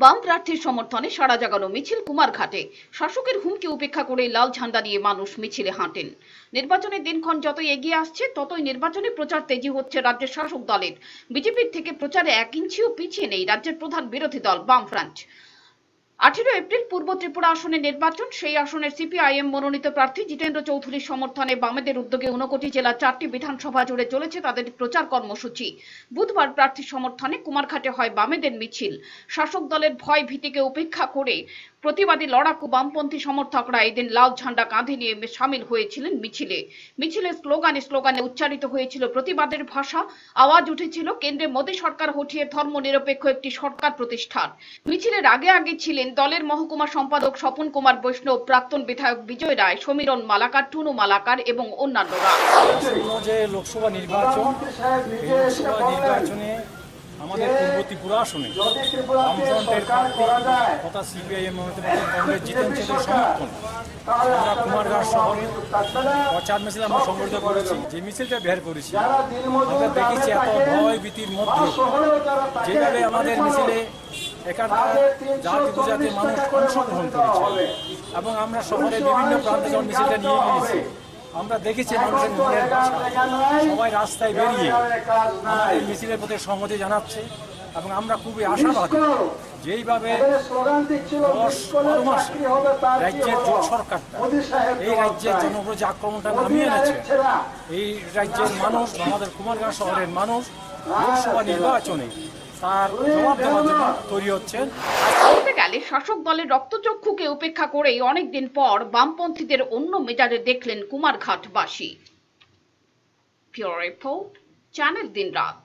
বাম প্রার্থীর সমর্থনে সাড়া জাগানো মিছিল কুমারঘাটে। শাসকের হুমকি উপেক্ষা করে লাল ঝান্ডা নিয়ে মানুষ মিছিলে হাঁটেন। নির্বাচনের দিনক্ষণ যতই এগিয়ে আসছে ততই নির্বাচনী প্রচার তেজি হচ্ছে রাজ্যের শাসক দলের। বিজেপির থেকে প্রচারে 1 ইঞ্চিও পিছিয়ে নেই রাজ্যের প্রধান বিরোধী দল বামফ্রন্ট। 18 এপ্রিল পূর্ব ত্রিপুরা আসনের নির্বাচন। সেই আসনের সিপিআইএম মনোনীত প্রার্থী জিতেন্দ্র চৌধুরীর সমর্থনে বামেদের উদ্যোগে 59 জেলার 4টি বিধানসভা জুড়ে চলেছে তাদের প্রচার কর্মসূচি। বুধবার প্রার্থীর সমর্থনে কুমারঘাটে হয় বামেদের মিছিল। শাসক দলের ভয় ভীতিকে উপেক্ষা করে প্রতিবাদী লড়াকু বামপন্থী সমর্থকরা এদিন লাল ঝান্ডা কাঁধে নিয়ে সামিল হয়েছিলেন মিছিলে। মিছিলের স্লোগানে উচ্চারিত হয়েছিল প্রতিবাদের ভাষা। আওয়াজ উঠেছিল কেন্দ্রে মোদী সরকার হটিয়ে ধর্মনিরপেক্ষ একটি সরকার প্রতিষ্ঠার। মিছিলের আগে ছিলেন দলের মহকুমা সম্পাদক স্বপন কুমার বৈষ্ণব, প্রাক্তন বিধায়ক বিজয় রায়, সমীরণ মালাকার, টুনু মালাকার এবং অন্যান্যরা। লোকসভা নির্বাচনে আমাদের পূর্ব ত্রিপুরা আসনে বামফ্রন্টের তথা সিপিআইএম কংগ্রেস জিতেন্দ্র চৌধুরীর সমর্থন আমরা কুমারঘাট শহরে প্রচার মিছিল আমরা সংগঠিত করেছি। যে মিছিলটা বের করেছি আমরা দেখেছি এত ভয় ভীতির মধ্যে যেভাবে আমাদের মিছিলে এখানকার জাতি উপজাতির মানুষ অংশগ্রহণ করেছে এবং আমরা শহরের বিভিন্ন প্রান্তে যখন মিছিলটা নিয়ে গিয়েছি আমরা দেখেছি মানুষের মনের ভাষা। সবাই রাস্তায় বেরিয়ে আমাদের মিছিলের প্রতি সংহতি জানাচ্ছে এবং আমরা খুবই আশাবাদী যেইভাবে 10-12 মাসে রাজ্যের জোট সরকারটা এই রাজ্যের জন্য যে আক্রমণটা নামিয়ে এনেছে, এই রাজ্যের মানুষ, আমাদের কুমারঘাট শহরের মানুষ লোকসভা নির্বাচনে তার জবাব দেওয়ার জন্য তৈরি হচ্ছেন। বলতে গেলে শাসক দলের রক্তচক্ষুকে উপেক্ষা করেই অনেকদিন পর বামপন্থীদের অন্য মেজাজে দেখলেন কুমারঘাটবাসী। ব্যুরো রিপোর্ট, চ্যানেল দিন রাত।